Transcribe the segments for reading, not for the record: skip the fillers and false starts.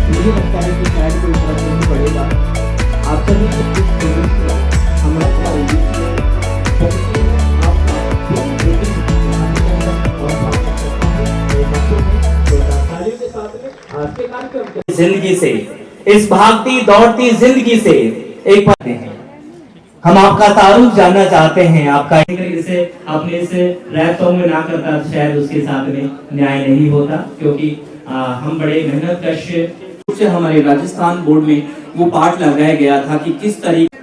मुझे लगता है कि शायद कोई फर्क नहीं पड़ेगा। आप सभी हमारे बीच में जिंदगी से, इस भागती दौड़ती जिंदगी से एक बात है, हम आपका तारुफ जानना चाहते हैं। आपका इसे आपने इसे रैप सॉन्ग में ना करता शायद उसके साथ में न्याय नहीं होता, क्योंकि हम बड़े मेहनत कश से हमारे राजस्थान बोर्ड में वो पाठ लगाया गया था कि किस तरीके।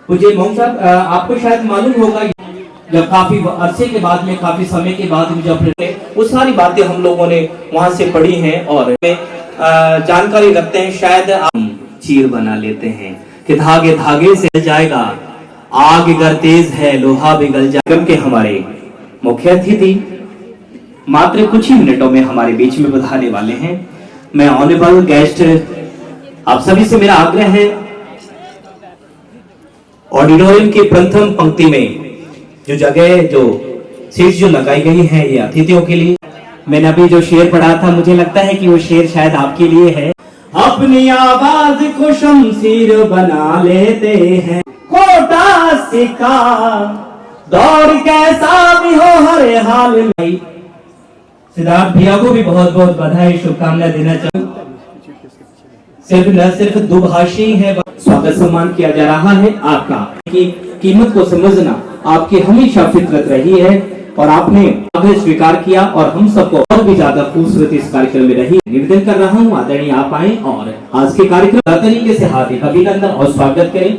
मुझे मोहन साहब, आपको शायद मालूम होगा जब काफी अरसे के बाद में, काफी समय के बाद में जब वो सारी बातें हम लोगों ने वहां से पढ़ी हैं और जानकारी रखते हैं। शायद हम चीर बना लेते हैं कि धागे धागे से जाएगा, आग अगर तेज है लोहा पिघल जाएगा। के हमारे मुख्य अतिथि मात्र कुछ ही मिनटों में हमारे बीच में पधारने वाले हैं। मैं ऑनरेबल गेस्ट, आप सभी से मेरा आग्रह है, ऑडिटोरियम की प्रथम पंक्ति में जो जगह, जो सीट जो लगाई गई है ये अतिथियों के लिए। मैंने अभी जो शेर पढ़ा था, मुझे लगता है कि वो शेर शायद आपके लिए है। अपनी आवाज को शमशीर बना लेते हैं, कोटा सिक्का दौर कैसा भी हो हर हाल में। सिद्धार्थ भैया को भी बहुत बहुत बधाई, शुभकामनाएं देना चाहूँ। सिर्फ न सिर्फ दुभाषी है, स्वागत सम्मान किया जा रहा है। आपका की कीमत को समझना आपकी हमेशा फितरत रही है और आपने आग्रह स्वीकार किया और हम सबको और भी ज्यादा खूबसूरती इस कार्यक्रम में रही। निवेदन कर रहा हूँ आदरणीय आप आए और आज के कार्यक्रम तरीके से हार्दिक अभिनंदन और स्वागत करें।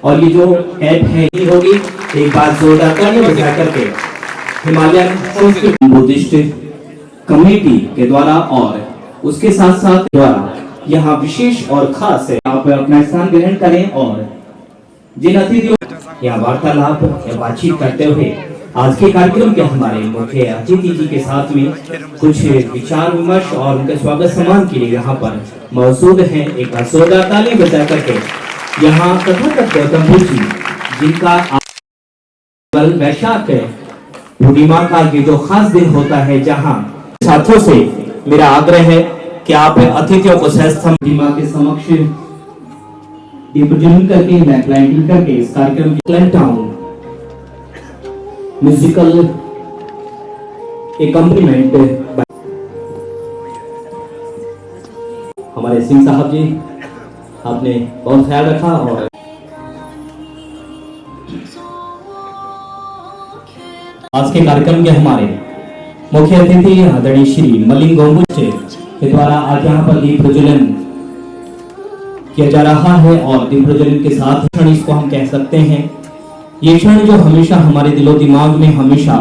और ये जो कैप है ये होगी, एक बार जोरदार तालियां बजा करके हिमालयन संस्कृत बुद्धिस्ट कमेटी के द्वारा और उसके साथ साथ द्वारा यहाँ विशेष और खास है। आप अपना स्थान ग्रहण करें और जिन अतिथियों या वार्तालाप या बातचीत करते हुए आज के कार्यक्रम के हमारे मुख्य अतिथि जी के साथ में कुछ विचार विमर्श और उनके स्वागत सम्मान के लिए यहाँ पर मौजूद हैं। एक जोरदार ताली बजा करके यहाँ तथागत गौतम बुद्ध जी, जिनका वैशाख पूर्णिमा का ये जो खास दिन होता है, जहाँ छात्रों से मेरा आग्रह है कि आप अतिथियों को पूर्णिमा के समक्ष रिप्रेजेंट करके बैकलाइटिंग करके इस कार्यक्रम की क्लैंटाउन म्यूजिकल एकम्पनीमेंट हमारे सिंह साहब जी, आपने बहुत ख्याल रखा। और आज के कार्यक्रम के हमारे मुख्य अतिथि आदरणीय श्री मलिंग गोम्बुज के द्वारा आज यहाँ पर दीप प्रज्वलन किया जा रहा है और दीप प्रज्वलन के साथ क्षण इसको हम कह सकते हैं, ये क्षण जो हमेशा हमारे दिलो दिमाग में हमेशा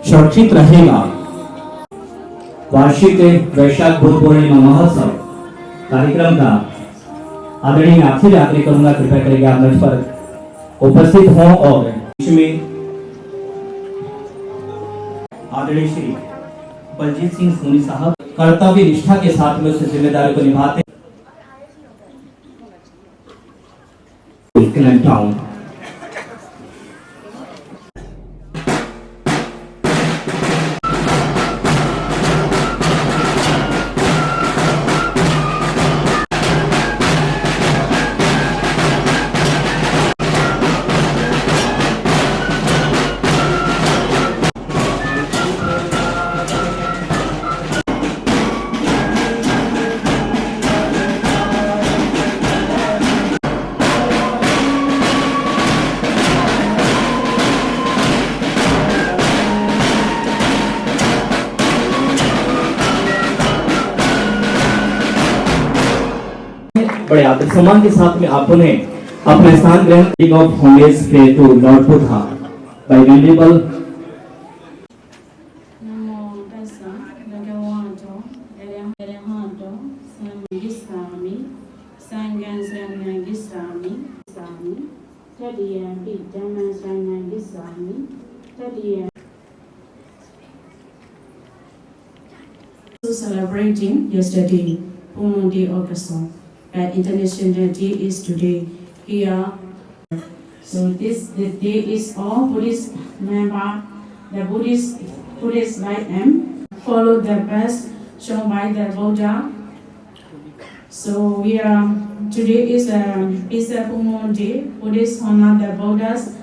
सुरक्षित रहेगा। वार्षिक वैशाख गुरु पूर्णिमा महोत्सव कार्यक्रम का आदरणीय आपसे आग्रह करूंगा, कृपया करके आप मंच पर उपस्थित हों और इसमें आदरणीय श्री बलजीत सिंह सोनी साहब कर्तव्य निष्ठा के साथ में उस जिम्मेदारी को निभाते टाउन। बड़े आदर सम्मान के साथ में आप उन्हें अपना स्थान ग्रहण of homeless pay to lord Buddha by venerable celebrating yesterday, Pumundi August. International Day is today. Here, So this day is all Buddhist member, the Buddhist like them, follow the best shown by the Buddha. So today is a full moon day. Buddhists honor the Buddhas.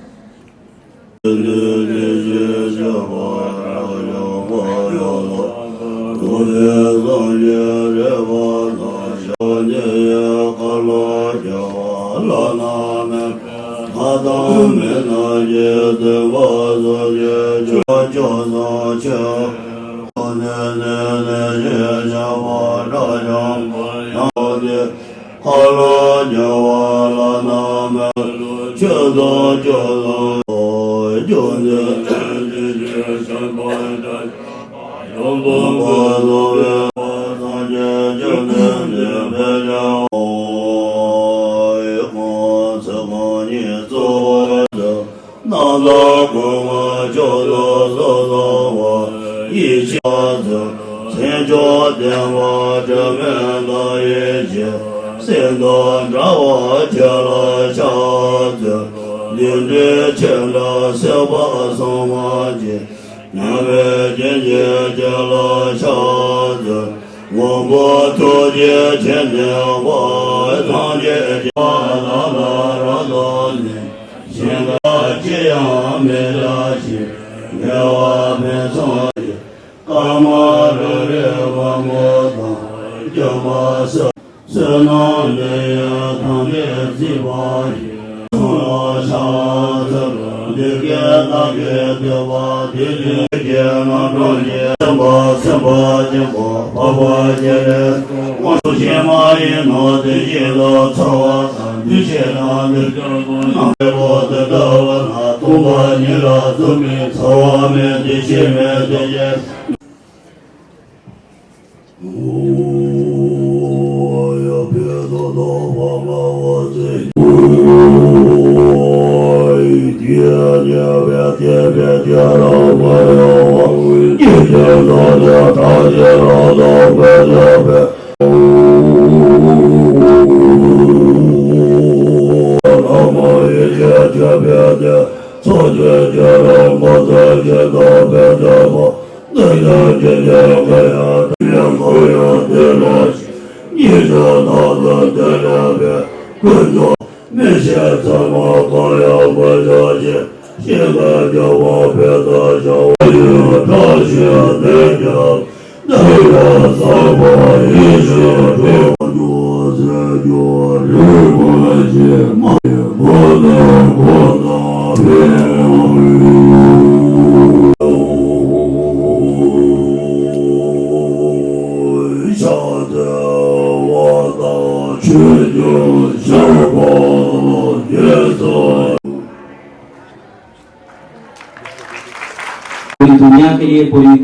पूरी दुनिया के लिए, पूरी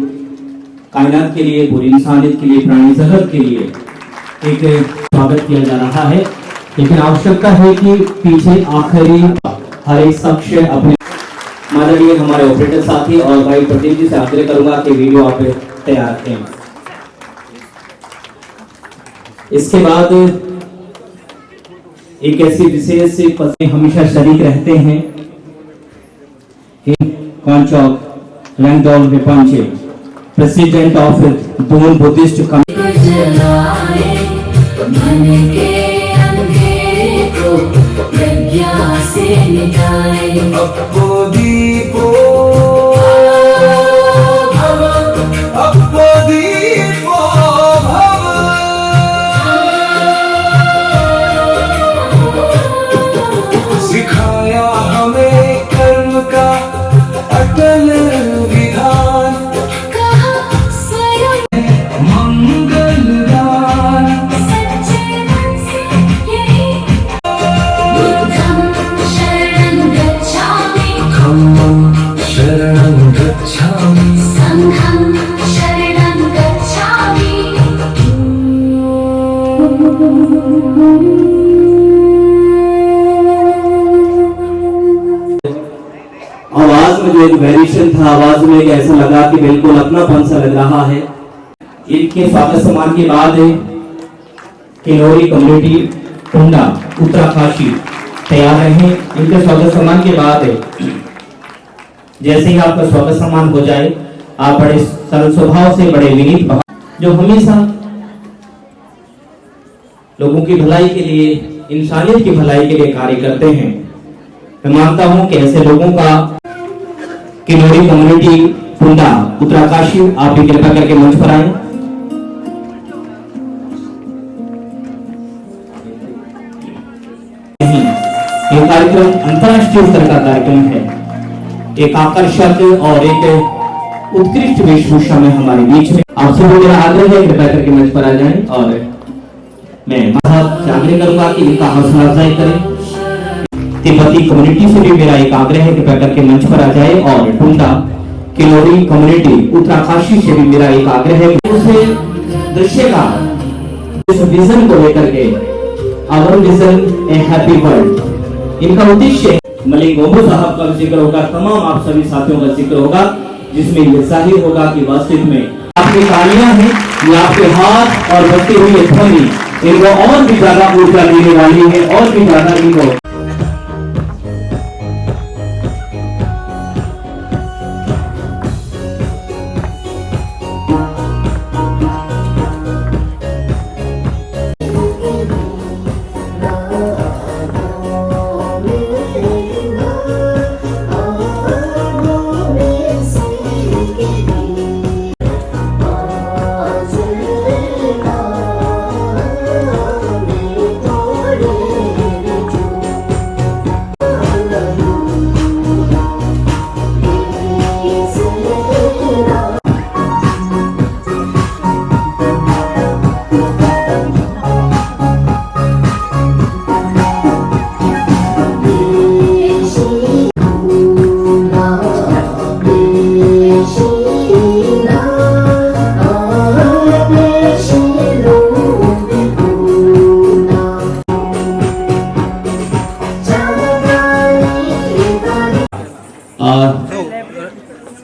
कायनात के लिए, पूरी इंसानियत के लिए, प्राणी जगत के लिए एक स्वागत किया जा रहा है। लेकिन आवश्यकता है कि पीछे आखिरी हर एक शख्स अपने माननीय हमारे ऑपरेटर साथी और भाई प्रदीप जी से आग्रह करूंगा कि वीडियो आप तैयार रखें। इसके बाद एक ऐसी विशेष पत्नी हमेशा शरीक रहते हैं कॉन्चॉक रंगदौल विपंचे प्रेसिडेंट ऑफ दून बुद्धिस्ट सिखाया हमें कर्म का अटल विधान, मंगलदान, धम्मं शरणं गच्छामि, संघं शरणं गच्छामि। आवाज में जो एक वेरिएशन था, आवाज में ऐसा लगा कि बिल्कुल अपनापन सा लग रहा है। इनके स्वागत सम्मान के बाद किन्नौरी कम्युनिटी टुंडा उत्तराकाशी तैयार रहें। इनके स्वागत सम्मान के बाद जैसे ही आपका स्वागत सम्मान हो जाए, आप बड़े सरल स्वभाव से, बड़े विनीत भाव, जो हमेशा लोगों की भलाई के लिए, इंसानियत की भलाई के लिए कार्य करते हैं। मैं मानता हूं कि ऐसे लोगों का किन्नौरी कम्युनिटी पुंडा उत्तराकाशी, आप भी कृपा करके मंच पर आए। ये कार्यक्रम अंतर्राष्ट्रीय स्तर का कार्यक्रम है, एक आकर्षक और एक उत्कृष्ट वेशभूषा में हमारे बीच में आप सबको मेरा आग्रह है कृपया करके मंच पर आ जाएं और मैं बहुत आग्रह करूंगा कि इनका हौसला अफजाई करें। तिब्बती कम्युनिटी से भी मेरा एक आग्रह है कृपया करके मंच पर आ जाए और टुंडा किन्नौरी कम्युनिटी उत्तराकाशी से भी मेरा एक आग्रह है उसे दृश्य का इस विजन को लेकर के our vision a happy world, इनका उद्देश्य मलिक गोमो साहब का जिक्र होगा, तमाम आप सभी साथियों का जिक्र होगा, जिसमें ये जाहिर होगा कि वास्तविक में आपकी तालियां हैं, ये आपके हाथ और बजती हुई ध्वनि इनको और भी ज्यादा ऊर्जा देने वाली है और भी ज्यादा इनको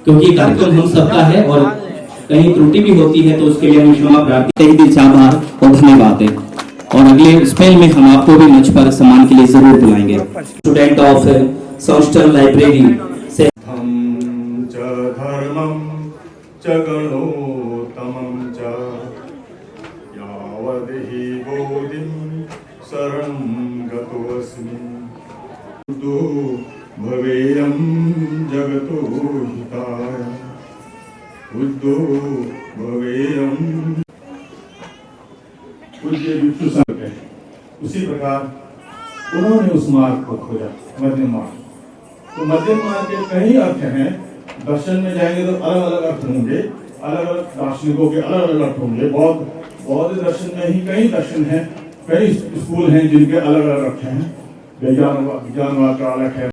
क्योंकि कार्यक्रम हम सबका है और कहीं त्रुटि भी होती है तो उसके लिए हम क्षमा प्रार्थी, तहे दिल से आभार और धन्यवाद है। और अगले स्पेल में हम आपको भी मंच पर सम्मान के लिए जरूर बुलाएंगे। स्टूडेंट ऑफ संस्टर लाइब्रेरी से धर्मं च गणोत्तमं च यावदेहि बोधिं शरणं गतोऽस्मि बुद्धो भवेयं जगतो हिताय बुद्धो भवेयं। पूज्य भिक्षु संघ है, उसी प्रकार उन्होंने उस मार्ग को खोजा, मध्यम मार्ग। तो मध्यम मार्ग के कई अर्थ हैं। दर्शन में जाएंगे तो अलग अलग अर्थ होंगे, अलग अलग दार्शनिकों के अलग अलग अर्थ होंगे। बौद्ध दर्शन में ही कई दर्शन हैं, कई स्कूल हैं जिनके अलग अलग अर्थ हैं। विज्ञानवाद का अलग है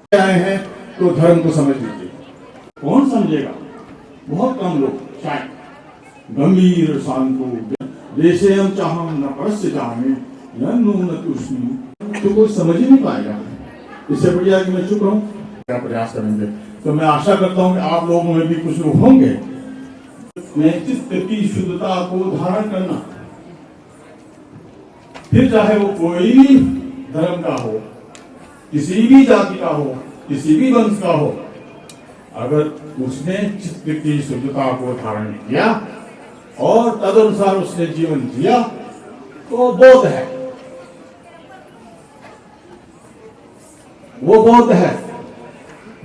क्या आए हैं तो धर्म को समझ लीजिए। कौन समझेगा? बहुत कम लोग, शायद। गंभीर शांतो देशे हम चाहम न परस्य चाहमे न तुष्णि, तो कोई समझ ही नहीं पाएगा। इससे बढ़िया कि मैं चुप रहूं, क्या प्रयास करेंगे। तो मैं आशा करता हूं कि आप लोगों में भी कुछ लोग होंगे चित्त की शुद्धता को धारण करना, फिर चाहे वो कोई भी धर्म का हो, किसी भी जाति का हो, किसी भी वंश का हो, अगर उसने चित्त की शुद्धता को धारण किया और तदनुसार उसने जीवन जिया तो बौद्ध है, वो बौद्ध है।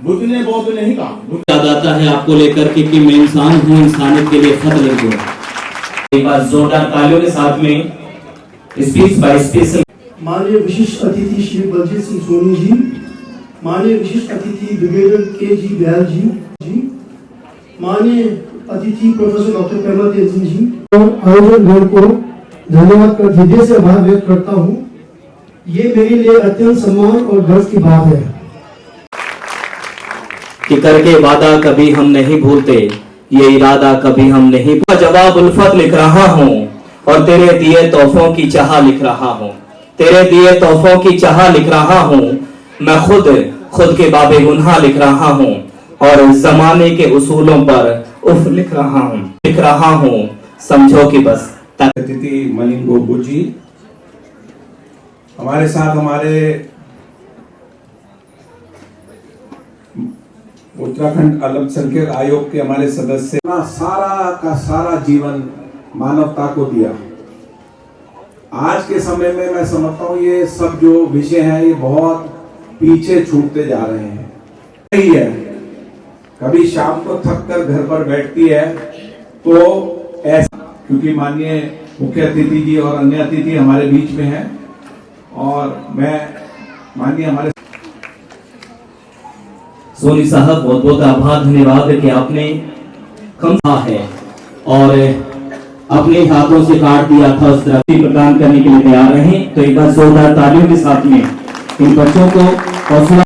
बुद्ध ने बौद्ध नहीं कहा। याद आता है आपको लेकर कि मैं इंसान हूँ, इंसानियत के लिए खत लिख दो। एक बार जोरदार तालियों के साथ में स्पीच बाय स्पीच। माननीय विशिष्ट अतिथि श्री बलजीत सिंह सोनी जी, माननीय विशिष्ट अतिथि ब्रिगेडियर के जी बैल जी, माननीय अतिथि प्रोफेसर डॉक्टर कमल तेज जी और आयोजक को धन्यवाद कर हृदय से आभार व्यक्त करता हूँ। ये मेरे लिए अत्यंत सम्मान और गर्व की बात है कि करके वादा कभी हम नहीं भूलते, ये इरादा कभी हम नहीं। जवाब उल्फत लिख रहा हूँ और तेरे दिए तोहफों की चाह लिख रहा हूँ, तेरे दिए तोहफों की चाह लिख रहा हूँ। मैं खुद के बाबे गुनाह लिख रहा हूँ और जमाने के उसूलों पर उफ लिख रहा हूँ। समझो कि बस अतिथि मलिंग गोबू जी, हमारे साथ हमारे उत्तराखंड अल्पसंख्यक आयोग के हमारे सदस्य सारा का सारा जीवन मानवता को दिया। आज के समय में मैं समझता हूँ ये सब जो विषय हैं ये बहुत पीछे छूटते जा रहे हैं। यही है, कभी शाम को थक कर घर पर बैठती है तो ऐसा, क्योंकि माननीय मुख्य अतिथि जी और अन्य अतिथि हमारे बीच में हैं और मैं माननीय हमारे सोनी साहब बहुत बहुत आभार, धन्यवाद कि आपने कम है और अपने हाथों से काट दिया था, उस तरह प्रदान करने के लिए तैयार रहे। तो एक बार जोरदार तालियों के साथ में इन बच्चों को हौसला।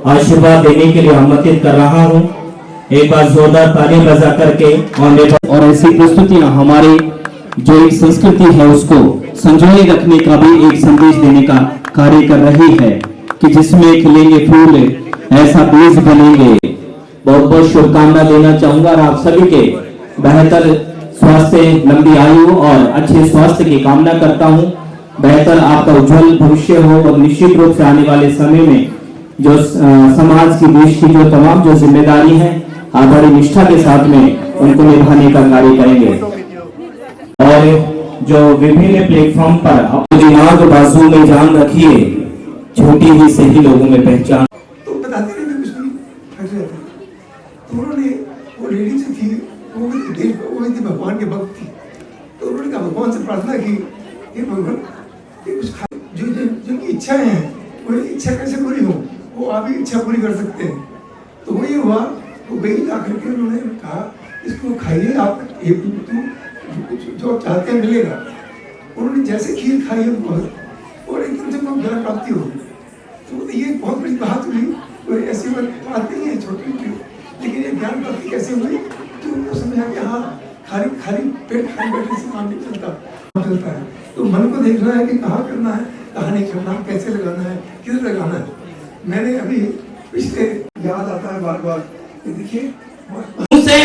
आशीर्वाद देने के लिए आमंत्रित कर रहा हूं। एक बार जोरदार ताली बजा करके और ऐसी प्रस्तुतियां हमारी जो एक संस्कृति है उसको संजोए रखने का भी एक संदेश देने का कार्य कर रही है कि जिसमें खिलेंगे फूल ऐसा बीज बनेंगे। बहुत बहुत शुभकामना देना चाहूंगा और आप सभी के बेहतर स्वास्थ्य, लंबी आयु और अच्छे स्वास्थ्य की कामना करता हूं। बेहतर आपका उज्जवल भविष्य हो और निश्चित रूप से आने वाले समय में जो समाज की, देश की जो तमाम जो जिम्मेदारी है आधारी निष्ठा के साथ में उनको निभाने का कार्य करेंगे। और जो विभिन्न प्लेटफॉर्म पर अपने दिमाग बाजू में जान रखिए, छोटी ही से ही लोगों में पहचान। तो बताते नहीं थे कुछ नहीं, फट रहे थे। तो उन्होंने वो लेडी जो थी वो भी थी भगवान के भक्त थी। तो उन्होंने कहा भगवान से प्रार्थना की, हे भगवान ये कुछ जो जिनकी इच्छाएं हैं वो इच्छा कैसे पूरी हो, वो आप ही इच्छा पूरी कर सकते हैं। तो वही हुआ, वो गई जा करके उन्होंने कहा इसको खाइए आप, जो आप चाहते हैं मिलेगा। उन्होंने जैसे खीर खाई और एकदम से उनको ज्ञान प्राप्ति हो गई। तो ये बहुत बड़ी बात हुई, और ऐसी बात नहीं है छोटी मोटी, लेकिन ये ज्ञान प्राप्ति कैसे हुई तो उनको समझा कि हाँ खाली पेट खाली बैठने से काम नहीं चलता है। तो मन को देखना है कि कहाँ करना है, कहाँ नहीं करना, कैसे लगाना है, किधर लगाना है। मैंने अभी पिछले याद आता है बार बार, देखिए उसे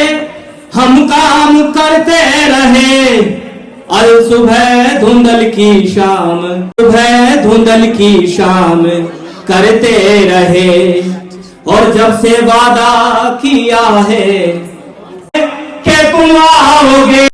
हम काम करते रहे और सुबह धुंधल की शाम, सुबह धुंधल की शाम करते रहे। और जब से वादा किया है कि तुम आओगे,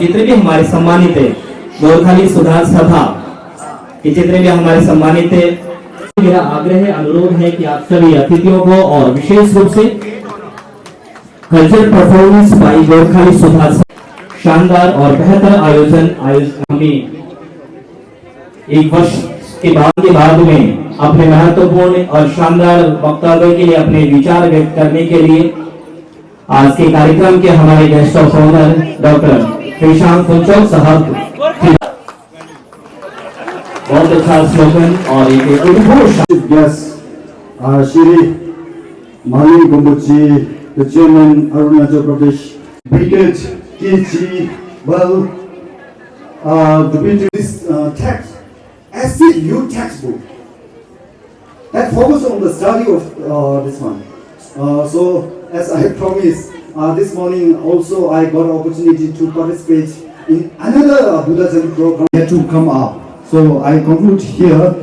जितने भी हमारे सम्मानित गोरखाली सुधार सभा के जितने भी हमारे सम्मानित, मेरा आग्रह अनुरोध है कि आप सभी अतिथियों को और विशेष रूप से कल्चर परफॉर्मेंस बाई गोरखाली सुधार शानदार और बेहतर आयोजन हमें एक वर्ष के बाद में अपने महत्वपूर्ण और शानदार वक्तव्य के लिए अपने विचार व्यक्त करने के लिए आज के कार्यक्रम के हमारे गेस्ट ऑफ ऑनर डॉक्टर प्रशांत फुंचौक साहब, बहुत अच्छा स्लोगन और एक उद्घोष। Yes, Shri Mali Gumbuchi, the chairman Arunachal Pradesh, Brigade KG, well, this text, SCU textbook that focuses on the study of this one. So, as I promised, this morning also I got an opportunity to participate in another Buddha Jayanti program had to come up. So I conclude here.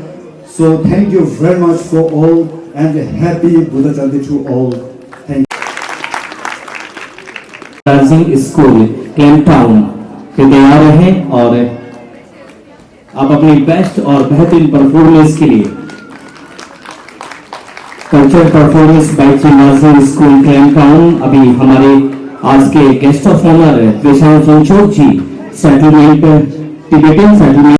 So thank you very much for all and happy Buddha Jayanti to all. Thank you. Nursing school Clement town के तैयार रहें और आप अपनी best और बेहतरीन performance के लिए cultural performance by nursing school Clement town. अभी हमारे आज के guest of honour Prashant Phunchok ji settlement Tibetan settlement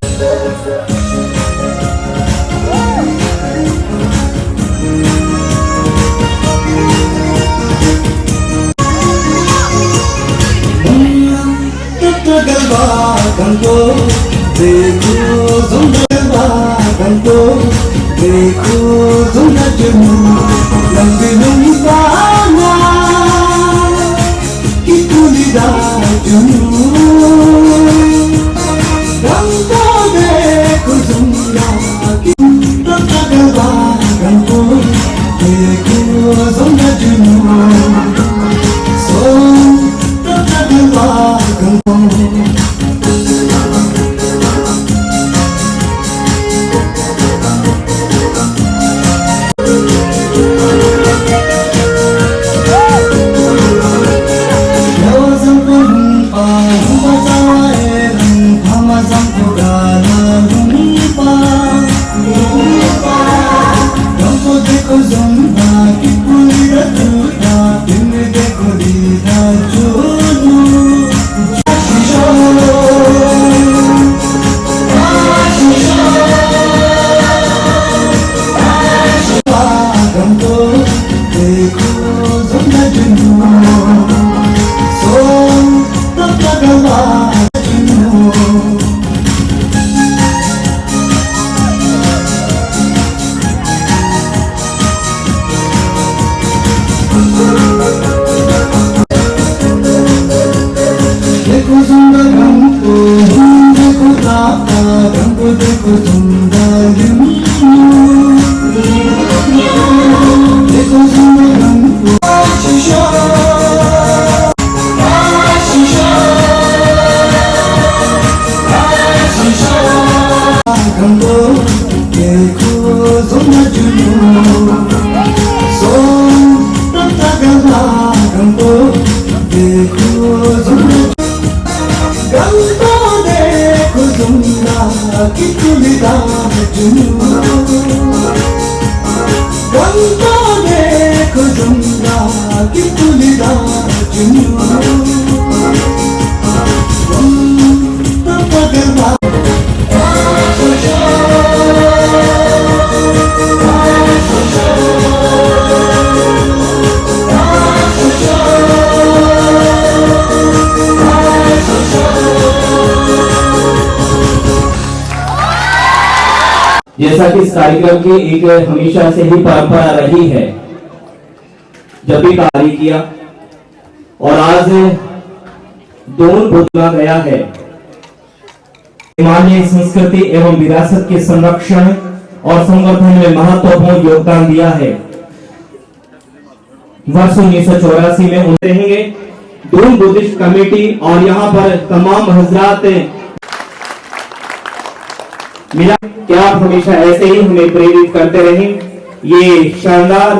जैसा कि इस कार्यक्रम की एक हमेशा से ही परंपरा रही है, जब भी कार्य किया और आज दोनों बोला गया है, हिमालय संस्कृति एवं विरासत के संरक्षण और संवर्धन में महत्वपूर्ण योगदान दिया है। वर्ष 1984 में उनसे रहेंगे दून बुद्धिस्ट कमेटी और यहाँ पर तमाम हजरात मिला क्या आप हमेशा ऐसे ही हमें प्रेरित करते रहें। ये शानदार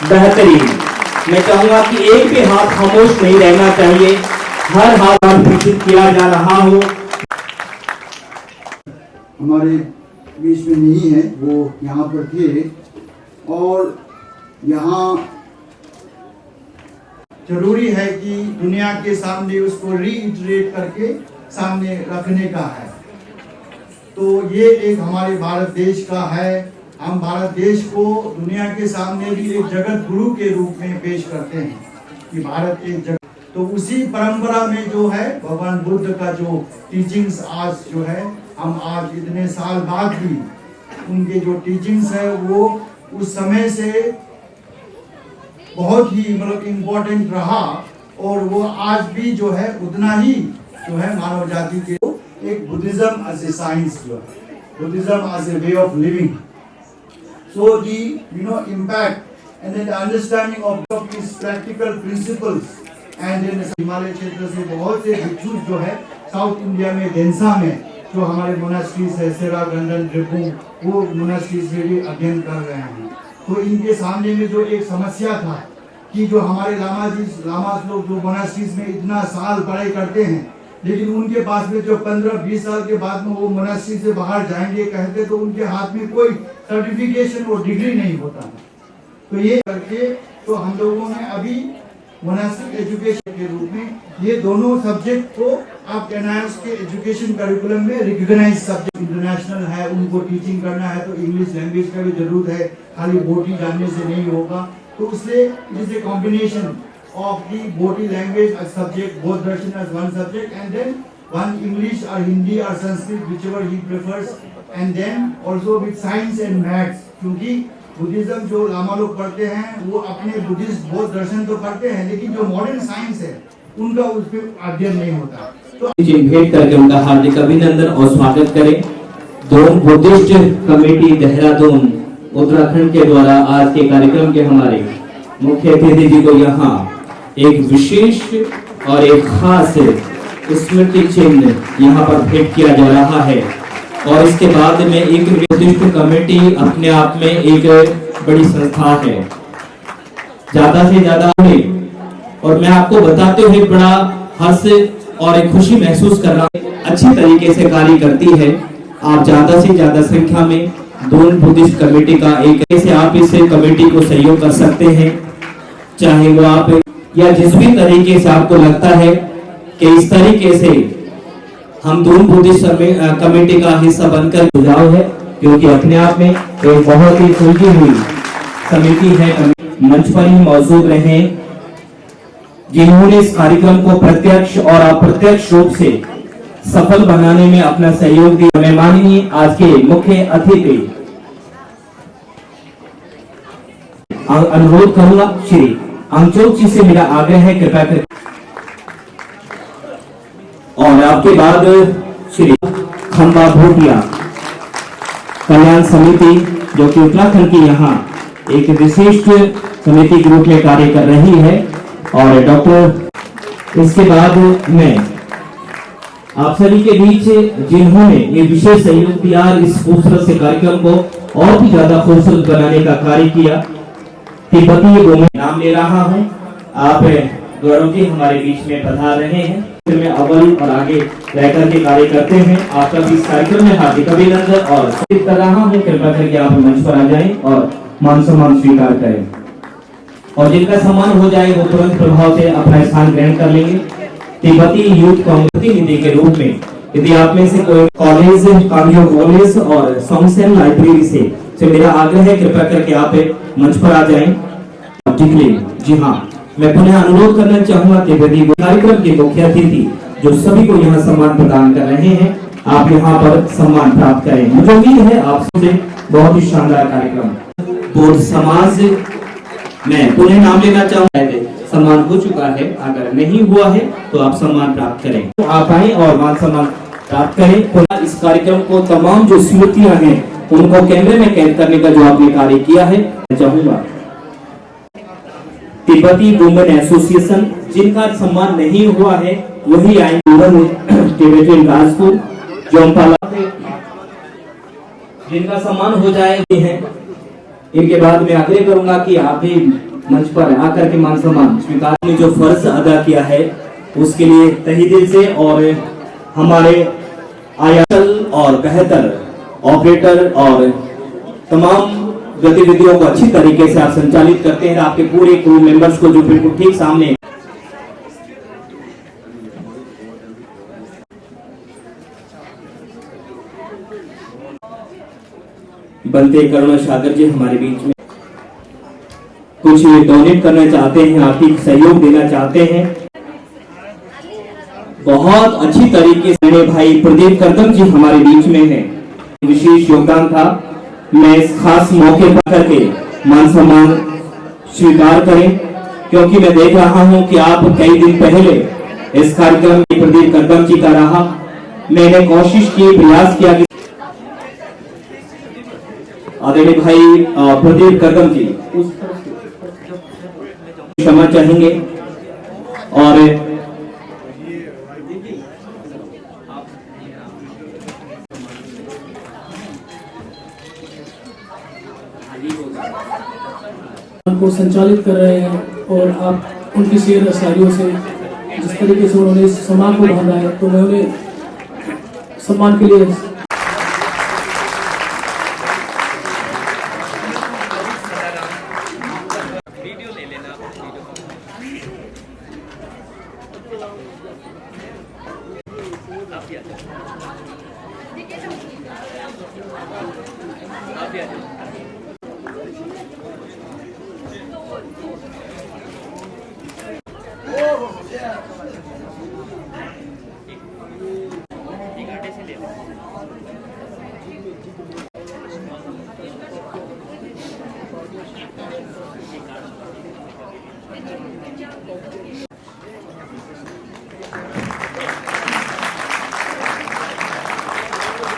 बेहतरीन, मैं चाहूंगा कि एक भी हाथ खामोश नहीं रहना चाहिए, हर हाथ विकसित किया जा रहा हो। हमारे बीच में नहीं है, वो यहाँ पर थे और यहाँ जरूरी है कि दुनिया के सामने उसको रीइटरेट करके सामने रखने का है। तो ये एक हमारे भारत देश का है, हम भारत देश को दुनिया के सामने भी एक जगत गुरु के रूप में पेश करते हैं कि भारत एक जगत। तो उसी परंपरा में जो है भगवान बुद्ध का जो टीचिंग्स आज जो है, हम आज इतने साल बाद भी उनके जो टीचिंग्स है वो उस समय से बहुत ही मतलब इम्पोर्टेंट रहा और वो आज भी जो है उतना ही जो है मानव जाति के एक बुद्धिज्म एज ए साइंस, जो Buddhism as a way of living. So the impact and then the understanding of these practical principles and then Himalaya क्षेत्र से बहुत से भिक्षु जो है साउथ इंडिया में डेंसा में जो हमारे मोनास्ट्रीज है सेरा गंडन ड्रिपू, वो मोनास्ट्रीज में भी अध्ययन कर रहे हैं। तो इनके सामने में जो एक समस्या था कि जो हमारे लामास लोग जो मोनास्ट्रीज में इतना साल पढ़ाई करते हैं, लेकिन उनके पास में जो 15-20 साल के बाद में वो मोनास्ट्री से बाहर जाएंगे कहते तो उनके हाथ में कोई सर्टिफिकेशन और डिग्री नहीं होता। तो ये करके तो हम लोगों ने अभी मोनास्टिक एजुकेशन के रूप में ये दोनों सब्जेक्ट को आप NIOS के एजुकेशन करिकुलम में रिकॉग्नाइज सब्जेक्ट इंटरनेशनल है, उनको टीचिंग करना है तो इंग्लिश लैंग्वेज का भी जरूरत है, खाली बोटी जानने से नहीं होगा। तो उससे it is a combination of the Boti language as subject, both darshan as one subject, and then one English or Hindi or Sanskrit, whichever he prefers, and then also with science and maths, क्योंकि Buddhism जो लामा लोग पढ़ते हैं वो अपने Buddhist बौद्ध दर्शन तो पढ़ते हैं, लेकिन जो मॉडर्न साइंस है उनका उस पर अध्ययन नहीं होता। तो भेंट करके उनका हार्दिक अभिनंदन और स्वागत करें। दोन बुद्धिस्ट कमेटी देहरादून उत्तराखंड के द्वारा आज के कार्यक्रम के हमारे मुख्य अतिथि जी को यहाँ एक विशेष और एक खास स्मृति चिन्ह यहाँ पर भेंट किया जा रहा है। और इसके बाद में एक बुद्धिस्ट कमेटी अपने आप में एक बड़ी संस्था है, ज्यादा से ज्यादा और मैं आपको बताते हुए बड़ा हर्ष और एक खुशी महसूस कर रहा हूँ, अच्छी तरीके से कार्य करती है। आप ज्यादा से ज्यादा संख्या में दोनों बुद्धिस्ट कमेटी का एक ऐसे आप इस कमेटी को सहयोग कर सकते हैं, चाहे वो आप या जिस भी तरीके से आपको लगता है कि इस तरीके से हम दोनों बुद्धिस्ट कमेटी का हिस्सा बनकर सुझाव है, क्योंकि अपने आप में एक बहुत ही सुलझी हुई समिति है। मंच पर ही मौजूद रहे जिन्होंने इस कार्यक्रम को प्रत्यक्ष और अप्रत्यक्ष रूप से सफल बनाने में अपना सहयोग दिया। मैं माननीय आज के मुख्य अतिथि अनुरोध करूंगा, श्री अंगचोक जी से मेरा आग्रह है कृपया कर, और आपके बाद श्री खंबा भोटिया कल्याण समिति जो कि उत्तराखंड की यहाँ एक विशिष्ट समिति के रूप में कार्य कर रही है, और डॉक्टर इसके बाद मैं आप सभी के बीच जिन्होंने ये विशेष सहयोग दिया इस खूबसूरत से कार्यक्रम को और भी ज्यादा खूबसूरत बनाने का कार्य किया, तिब्बती गोमे नाम ले रहा हूँ। आप गौरव जी हमारे बीच में पधार रहे हैं, में अव्वल और आगे रहकर के कार्य करते हैं। आपका भी इस कार्यक्रम में हार्दिक अभिनंदन और स्वागत कर रहा हूँ। कृपया करके आप मंच पर आ जाएं और मान सम्मान स्वीकार करें, और जिनका सम्मान हो जाए वो तुरंत प्रभाव से अपना स्थान ग्रहण कर लेंगे। तिब्बती यूथ कांग्रेस प्रतिनिधि के रूप में यदि आप में से कोई कॉलेज, कांग्यो कॉलेज और सॉन्गसेन लाइब्रेरी से मेरा आग्रह है कृपया करके आप मंच पर आ जाएं। जी हाँ, मैं पुनः अनुरोध करना चाहूंगा तिब्बती कार्यक्रम के मुख्य अतिथि जो सभी को यहाँ सम्मान प्रदान कर रहे हैं, आप यहाँ पर सम्मान प्राप्त करें। मुझे उम्मीद है आपसे बहुत ही शानदार कार्यक्रम। बौद्ध समाज मैं पुनः नाम लेना चाहूंगा, सम्मान हो चुका है, अगर नहीं हुआ है तो आप सम्मान प्राप्त करें, तो आप आए और मान सम्मान प्राप्त करें। इस कार्यक्रम को तमाम जो स्मृतियां हैं उनको कैमरे में कैद करने का जो आपने कार्य किया है, चाहूंगा तिब्बती वुमेन एसोसिएशन जिनका सम्मान नहीं हुआ है वही आएंगे, टिबेटन राजपूत जोमपाला जिनका सम्मान हो जाए है। इनके बाद मैं आग्रह करूंगा कि आप भी मंच पर आकर के मान सम्मान स्वीकार ने जो फर्ज अदा किया है उसके लिए तहे दिल से, और हमारे आयाचल और बेहतर ऑपरेटर और तमाम गतिविधियों को अच्छी तरीके से आप संचालित करते हैं, आपके पूरे क्रू मेंबर्स को जो बिल्कुल ठीक सामने बनते करुणा सागर जी हमारे बीच में कुछ डोनेट करना चाहते हैं, आर्थिक सहयोग देना चाहते हैं। बहुत अच्छी तरीके से मेरे भाई प्रदीप करदम जी हमारे बीच में हैं, विशेष योगदान था। मैं इस खास मौके पर करके मान सम्मान स्वीकार करें, क्योंकि मैं देख रहा हूं कि आप कई दिन पहले इस कार्यक्रम में प्रदीप करदम जी का रहा। मैंने कोशिश की, प्रयास किया कि आदरणीय भाई प्रदीप करदम जी क्षमा चाहेंगे, और को संचालित कर रहे हैं और आप उनकी शेर शायरियों से जिस तरीके से उन्होंने इस सम्मान को बांधा है, तो मैं उन्हें सम्मान के लिए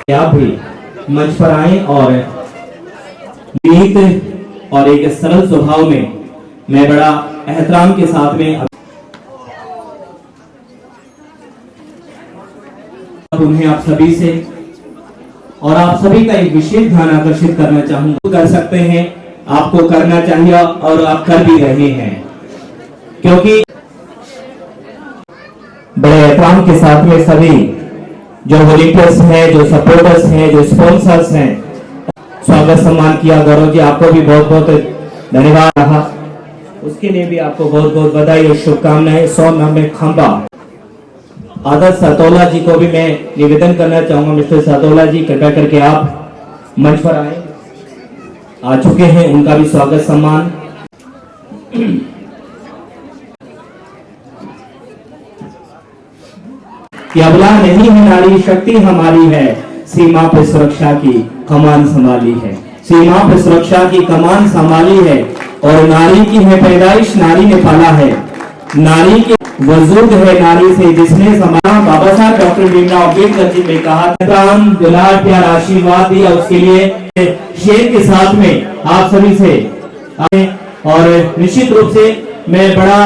आप भी मंच पर आए और गीत और एक सरल स्वभाव में मैं बड़ा एहतराम के साथ में उन्हें आप सभी से और आप सभी का एक विशेष ध्यान आकर्षित करना चाहूंगा। कर सकते हैं, आपको करना चाहिए और आप कर भी रहे हैं, क्योंकि बड़े एहतराम के साथ में सभी जो वॉलंटियर्स हैं, जो सपोर्टर्स हैं, जो स्पॉन्सर्स हैं, स्वागत सम्मान किया। गौरव जी, आपको भी बहुत बहुत धन्यवाद रहा, उसके लिए भी आपको बहुत बहुत बधाई और शुभकामनाएं। 100 नाम में खंबा आदर्श सातोला जी को भी मैं निवेदन करना चाहूंगा। मिस्टर सातोला जी, कृपया करके आप मंच पर आए, आ चुके हैं, उनका भी स्वागत सम्मान। कि अबला नहीं है नारी, शक्ति हमारी है, सीमा पे सुरक्षा की कमान संभाली है, सीमा पे सुरक्षा की कमान संभाली है। और नारी की है पैदाइश, नारी ने पाला है, नारी की वजूद है नारी से जिसने समाना। बाबा साहब डॉक्टर भीमराव अम्बेडकर जी ने कहा, प्राण दुलार प्यार आशीर्वाद दिया, उसके लिए शेर के साथ में आप सभी से और निश्चित रूप से मैं बड़ा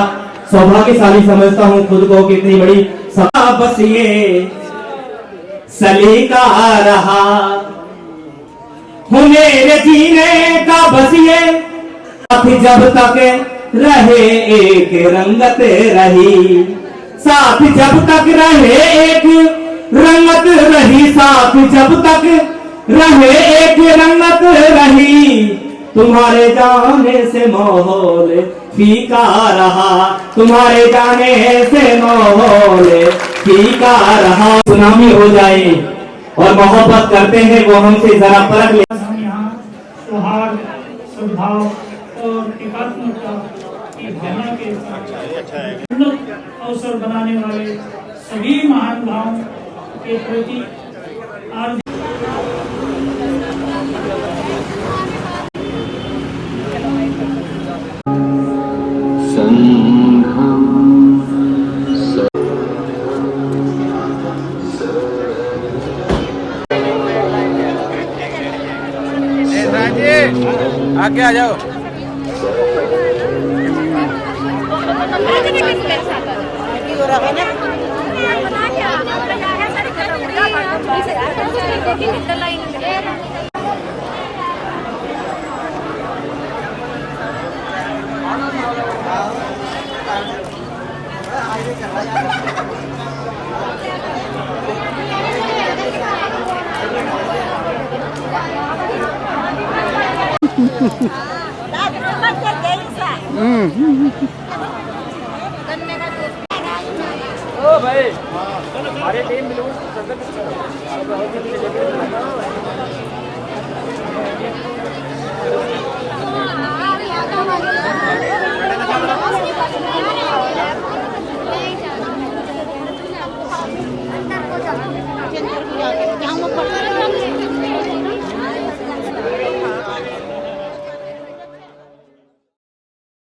सौभाग्यशाली समझता हूँ खुद को, कितनी बड़ी सभा बस ये सलीका रहा हूँ मेरे जीने का, बस ये साथ जब तक रहे एक रंगत रही, साथ जब तक रहे एक रंगत रही, साथ जब तक रहे एक रंगत रही। तुम्हारे जाने से माहौल फीका रहा, तुम्हारे जाने से माहौल फीका रहा। सुनामी हो जाए और मोहब्बत करते हैं वो हमसे जरा परख ले। हम यहाँ सौहार्द, सद्भाव और एकात्मकता की भावना के साथ उन्नत अवसर बनाने वाले सभी महानुभावों के प्रति आज आगे आ जाओ। ओ भाई, हमारे टीम मिलूं